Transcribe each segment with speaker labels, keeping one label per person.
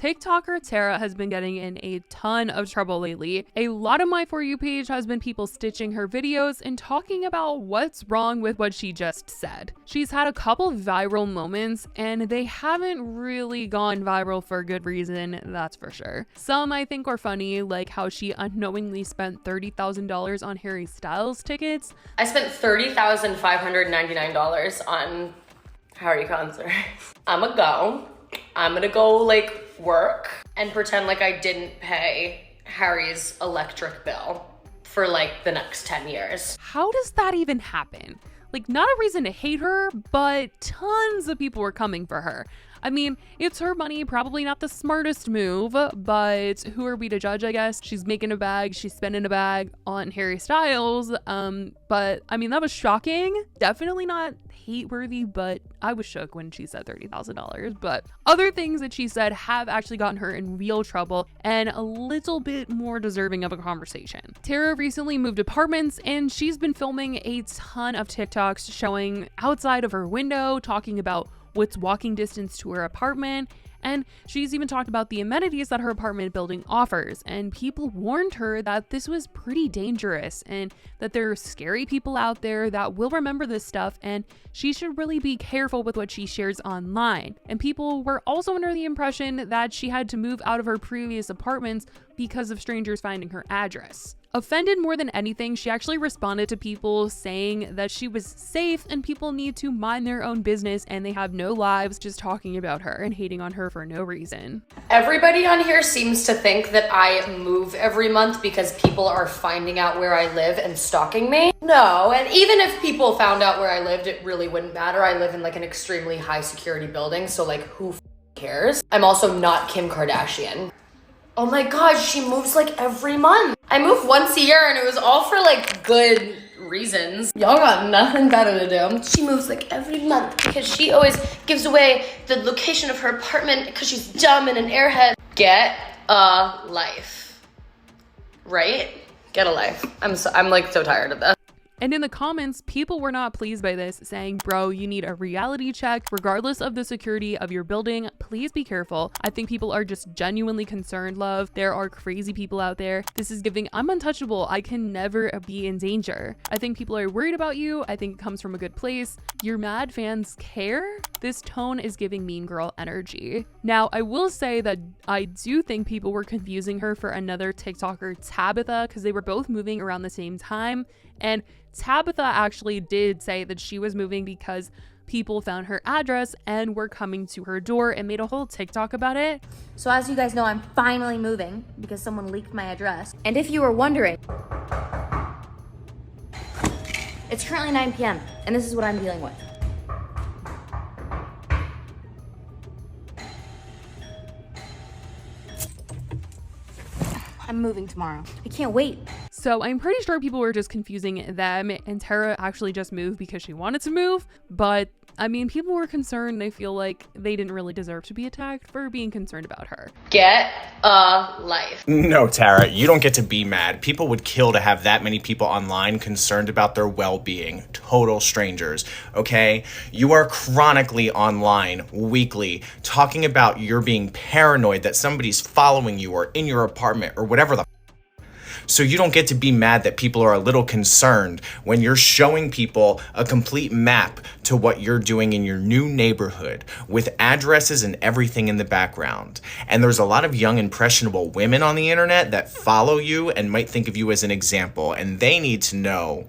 Speaker 1: TikToker Tara has been getting in a ton of trouble lately. A lot of my For You page has been people stitching her videos and talking about what's wrong with what she just said. She's had a couple viral moments and they haven't really gone viral for a good reason, that's for sure. Some I think are funny, like how she unknowingly spent $30,000 on Harry Styles tickets.
Speaker 2: I spent $30,599 on Harry concert. I'm gonna go like work and pretend like I didn't pay Harry's electric bill for like the next 10 years.
Speaker 1: How does that even happen? Like, not a reason to hate her, but tons of people were coming for her. I mean, it's her money, probably not the smartest move, but who are we to judge, I guess? She's making a bag, she's spending a bag on Harry Styles, but I mean, that was shocking. Definitely not hate-worthy, but I was shook when she said $30,000. But other things that she said have actually gotten her in real trouble and a little bit more deserving of a conversation. Tara recently moved apartments and she's been filming a ton of TikToks showing outside of her window, talking about what's walking distance to her apartment, and she's even talked about the amenities that her apartment building offers, and people warned her that this was pretty dangerous and that there are scary people out there that will remember this stuff and she should really be careful with what she shares online. And people were also under the impression that she had to move out of her previous apartments because of strangers finding her address. Offended more than anything, she actually responded to people saying that she was safe and people need to mind their own business and they have no lives, just talking about her and hating on her for no reason.
Speaker 2: Everybody on here seems to think that I move every month because people are finding out where I live and stalking me. No, and even if people found out where I lived, it really wouldn't matter. I live in like an extremely high security building, so like who cares? I'm also not Kim Kardashian. Oh my God, she moves like every month. I move once a year and it was all for like good reasons. Y'all got nothing better to do. She moves like every month because she always gives away the location of her apartment because she's dumb and an airhead. Get a life. Right? Get a life. I'm like so tired of this.
Speaker 1: And in the comments, people were not pleased by this, saying, bro, you need a reality check. Regardless of the security of your building, please be careful. I think people are just genuinely concerned, love. There are crazy people out there. This is giving, I'm untouchable. I can never be in danger. I think people are worried about you. I think it comes from a good place. Your mad fans care? This tone is giving mean girl energy. Now, I will say that I do think people were confusing her for another TikToker, Tabitha, because they were both moving around the same time. And Tabitha actually did say that she was moving because people found her address and were coming to her door and made a whole TikTok about it.
Speaker 3: So as you guys know, I'm finally moving because someone leaked my address. And if you were wondering, it's currently 9 p.m. and this is what I'm dealing with. I'm moving tomorrow. I can't wait.
Speaker 1: So I'm pretty sure people were just confusing them, and Tara actually just moved because she wanted to move. But I mean, people were concerned. They feel like they didn't really deserve to be attacked for being concerned about her.
Speaker 2: Get a life.
Speaker 4: No, Tara, you don't get to be mad. People would kill to have that many people online concerned about their well-being. Total strangers, okay? You are chronically online, weekly, talking about you're being paranoid that somebody's following you or in your apartment or whatever the So you don't get to be mad that people are a little concerned when you're showing people a complete map to what you're doing in your new neighborhood with addresses and everything in the background. And there's a lot of young, impressionable women on the internet that follow you and might think of you as an example, and they need to know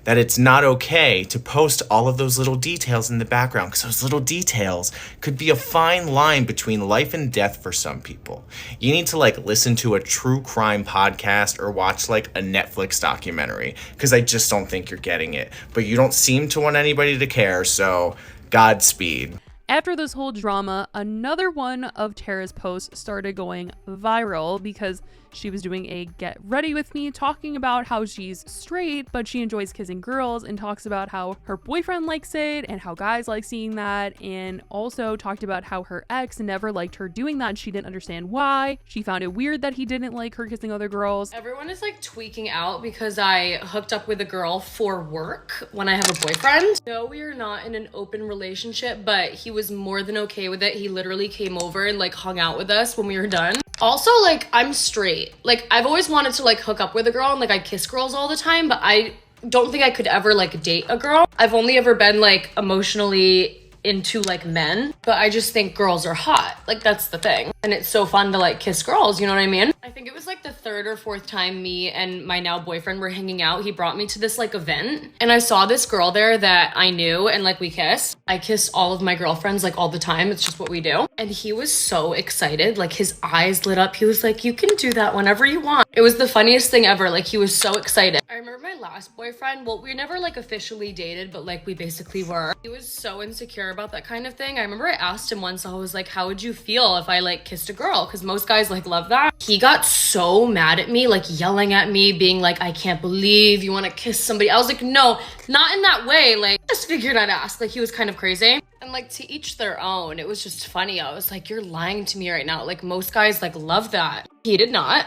Speaker 4: that it's not okay to post all of those little details in the background, because those little details could be a fine line between life and death for some people. You need to listen to a true crime podcast or watch a Netflix documentary, because I just don't think you're getting it. But you don't seem to want anybody to care, so Godspeed.
Speaker 1: After this whole drama, another one of Tara's posts started going viral because she was doing a get ready with me, talking about how she's straight, but she enjoys kissing girls, and talks about how her boyfriend likes it and how guys like seeing that, and also talked about how her ex never liked her doing that and she didn't understand why. She found it weird that he didn't like her kissing other girls.
Speaker 2: Everyone is tweaking out because I hooked up with a girl for work when I have a boyfriend. No, we are not in an open relationship, but he was was more than okay with it. He literally came over and like hung out with us when we were done. Also, like, I'm straight. Like, I've always wanted to like hook up with a girl, and like I kiss girls all the time, but I don't think I could ever like date a girl. I've only ever been like emotionally into like men, but I just think girls are hot. Like, that's the thing. And it's so fun to like kiss girls, you know what I mean? I think it was like the third or fourth time me and my now boyfriend were hanging out. He brought me to this like event, and I saw this girl there that I knew, and like we kissed. I kiss all of my girlfriends like all the time. It's just what we do. And he was so excited. Like, his eyes lit up. He was like, you can do that whenever you want. It was the funniest thing ever. Like, he was so excited. I remember my last boyfriend, well, we never like officially dated, but like we basically were. He was so insecure about that kind of thing. I remember I asked him once, I was like, how would you feel if I like kissed a girl? Because most guys like love that. He got so mad at me, like yelling at me, being like, I can't believe you want to kiss somebody. I was like, no, not in that way. Like, just figured I'd ask. Like, he was kind of crazy. And like, to each their own. It was just funny. I was like, you're lying to me right now. Like, most guys like love that. He did not.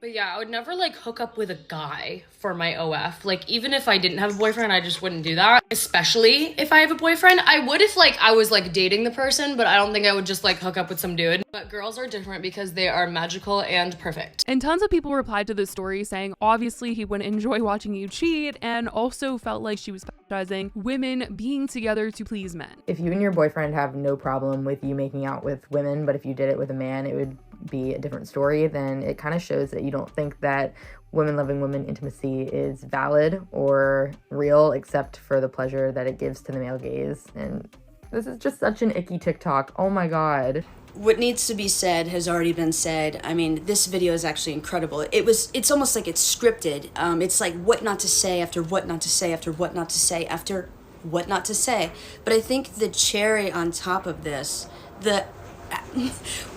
Speaker 2: But yeah, I would never like hook up with a guy for my OF. Like, even if I didn't have a boyfriend, I just wouldn't do that. Especially if I have a boyfriend. I would if like I was like dating the person, but I don't think I would just like hook up with some dude. But girls are different because they are magical and perfect.
Speaker 1: And tons of people replied to this story saying obviously he wouldn't enjoy watching you cheat, and also felt like she was fetishizing women being together to please men.
Speaker 5: If you and your boyfriend have no problem with you making out with women, but if you did it with a man, it would be a different story, then it kind of shows that you don't think that women loving women intimacy is valid or real, except for the pleasure that it gives to the male gaze. And this is just such an icky TikTok. Oh my god.
Speaker 6: What needs to be said has already been said. I mean, this video is actually incredible. It's almost like it's scripted. It's like what not to say after what not to say after what not to say after what not to say. But I think the cherry on top of this,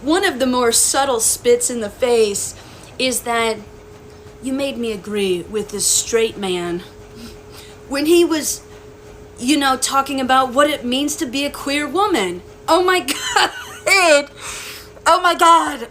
Speaker 6: one of the more subtle spits in the face is that you made me agree with this straight man when he was, you know, talking about what it means to be a queer woman. Oh my god. Oh my god.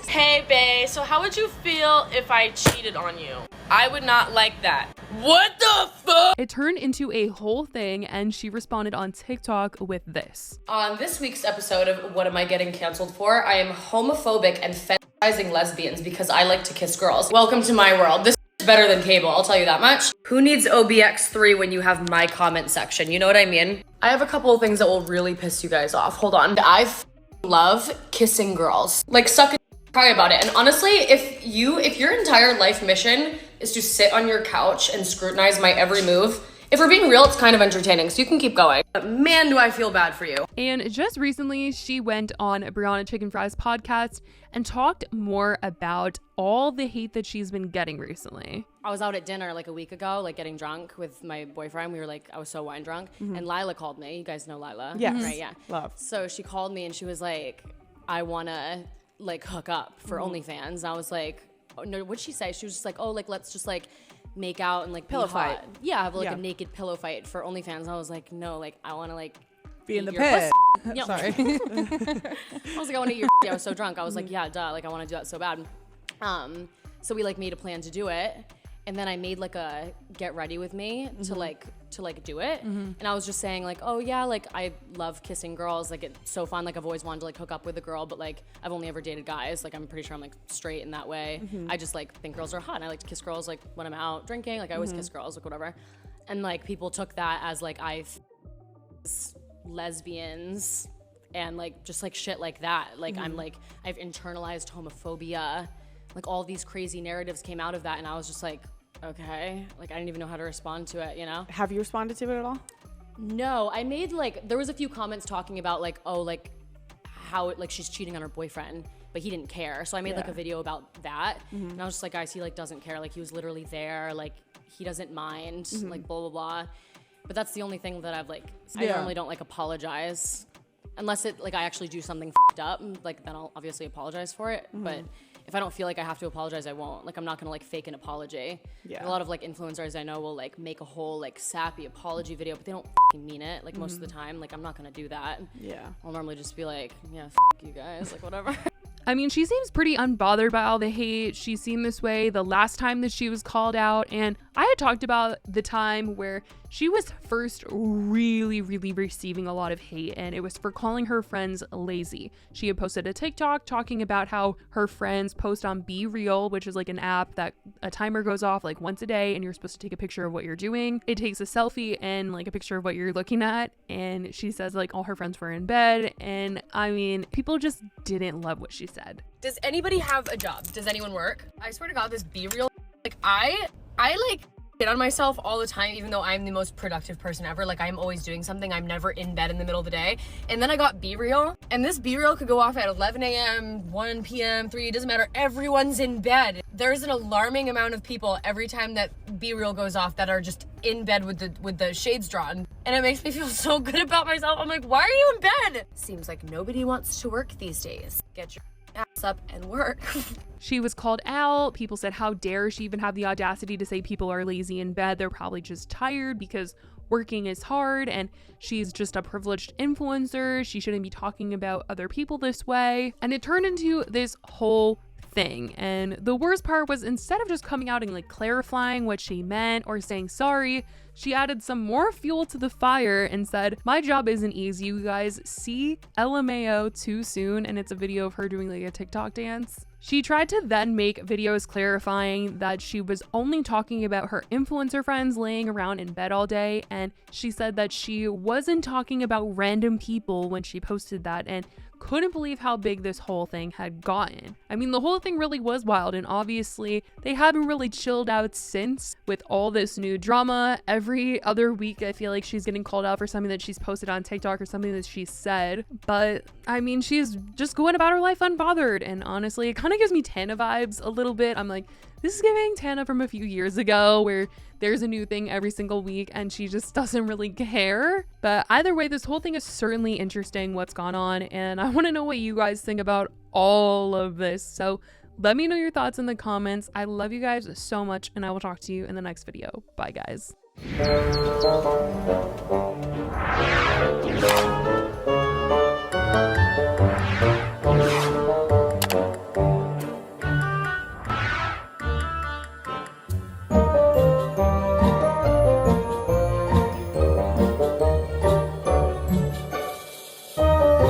Speaker 7: Hey bae, so how would you feel if I cheated on you? I would not like that. What the fuck?
Speaker 1: It turned into a whole thing, and she responded on TikTok with this.
Speaker 2: On this week's episode of What Am I Getting Canceled For, I am homophobic and fetishizing lesbians because I like to kiss girls. Welcome to my world. This is better than cable, I'll tell you that much. Who needs OBX3 when you have my comment section? You know what I mean? I have a couple of things that will really piss you guys off. Hold on. I love kissing girls. Like, suck it, cry about it. And honestly, if your entire life mission is to sit on your couch and scrutinize my every move, if we're being real, it's kind of entertaining, so you can keep going. But man, do I feel bad for you.
Speaker 1: And just recently, she went on Brianna Chicken Fry's podcast and talked more about all the hate that she's been getting recently.
Speaker 8: I was out at dinner like a week ago, like getting drunk with my boyfriend. We were like, I was so wine drunk. And Lila called me. You guys know Lila?
Speaker 9: Yes.
Speaker 8: Right, yeah.
Speaker 9: Love.
Speaker 8: So she called me and she was like, I want to like hook up for OnlyFans. And I was like, oh, no, what'd she say? She was just like, oh, like, let's just like make out and like
Speaker 9: Pillow
Speaker 8: be hot.
Speaker 9: fight.
Speaker 8: Yeah, have like a naked pillow fight for OnlyFans. And I was like, no, like I want to like
Speaker 9: Be in the
Speaker 8: eat your
Speaker 9: pit.
Speaker 8: pussy. Yep.
Speaker 9: Sorry.
Speaker 8: I was like, I want to eat your pussy. I was so drunk. I was like, yeah, duh. Like I want to do that so bad. So we like made a plan to do it. And then I made like a get ready with me to like do it. And I was just saying like, oh yeah, like I love kissing girls. Like it's so fun. Like I've always wanted to like hook up with a girl, but like I've only ever dated guys. Like I'm pretty sure I'm like straight in that way. I just like think girls are hot. And I like to kiss girls like when I'm out drinking. Like I always kiss girls, like whatever. And like people took that as like lesbians and like just like shit like that. Like I'm like, I've internalized homophobia. Like all these crazy narratives came out of that, and I was just like, okay, like I didn't even know how to respond to it, you know?
Speaker 9: Have you responded to it at all?
Speaker 8: No, I made like, there was a few comments talking about like, oh, like how it, like she's cheating on her boyfriend, but he didn't care. So I made like a video about that, and I was just like, guys, he like doesn't care. Like he was literally there, like he doesn't mind, like blah, blah, blah. But that's the only thing that I've like, I normally don't like apologize. Unless it, like I actually do something f***ed up, like then I'll obviously apologize for it, but if I don't feel like I have to apologize, I won't. Like, I'm not gonna like fake an apology.
Speaker 9: Yeah.
Speaker 8: A lot of like influencers I know will like make a whole like sappy apology video, but they don't mean it. Like most of the time, like I'm not gonna do that.
Speaker 9: Yeah.
Speaker 8: I'll normally just be like, yeah, you guys, like whatever.
Speaker 1: I mean, she seems pretty unbothered by all the hate. She seemed this way the last time that she was called out. And I had talked about the time where She was first really receiving a lot of hate, and it was for calling her friends lazy. She had posted a TikTok talking about how her friends post on wrld, which is like an app that a timer goes off like once a day and you're supposed to take a picture of what you're doing. It takes a selfie and like a picture of what you're looking at, and she says like all her friends were in bed, and I mean, people just didn't love what she said.
Speaker 9: Does anybody have a job? Does anyone work? I swear to God, this wrld, like I like shit on myself all the time, even though I'm the most productive person ever. Like, I'm always doing something. I'm never in bed in the middle of the day. And then I got wrld, and this wrld could go off at 11 a.m., 1 p.m., 3, it doesn't matter. Everyone's in bed. There's an alarming amount of people every time that wrld goes off that are just in bed with the shades drawn. And it makes me feel so good about myself. I'm like, why are you in bed? Seems like nobody wants to work these days. Get your ass up and work.
Speaker 1: She was called out. People said, how dare she even have the audacity to say people are lazy in bed? They're probably just tired because working is hard, and she's just a privileged influencer. She shouldn't be talking about other people this way. And it turned into this whole thing. And the worst part was, instead of just coming out and like clarifying what she meant or saying sorry, she added some more fuel to the fire and said, my job isn't easy, you guys. See LMAO too soon. And it's a video of her doing like a TikTok dance. She tried to then make videos clarifying that she was only talking about her influencer friends laying around in bed all day, and she said that she wasn't talking about random people when she posted that, and couldn't believe how big this whole thing had gotten. I mean, the whole thing really was wild, and obviously they haven't really chilled out since with all this new drama. Every other week I feel like she's getting called out for something that she's posted on TikTok or something that she said, but I mean, she's just going about her life unbothered, and honestly it kind of gives me Tana vibes a little bit. I'm like, this is giving Tana from a few years ago, where there's a new thing every single week and she just doesn't really care. But either way, this whole thing is certainly interesting what's gone on, and I want to know what you guys think about all of this. So let me know your thoughts in the comments. I love you guys so much, and I will talk to you in the next video. Bye, guys.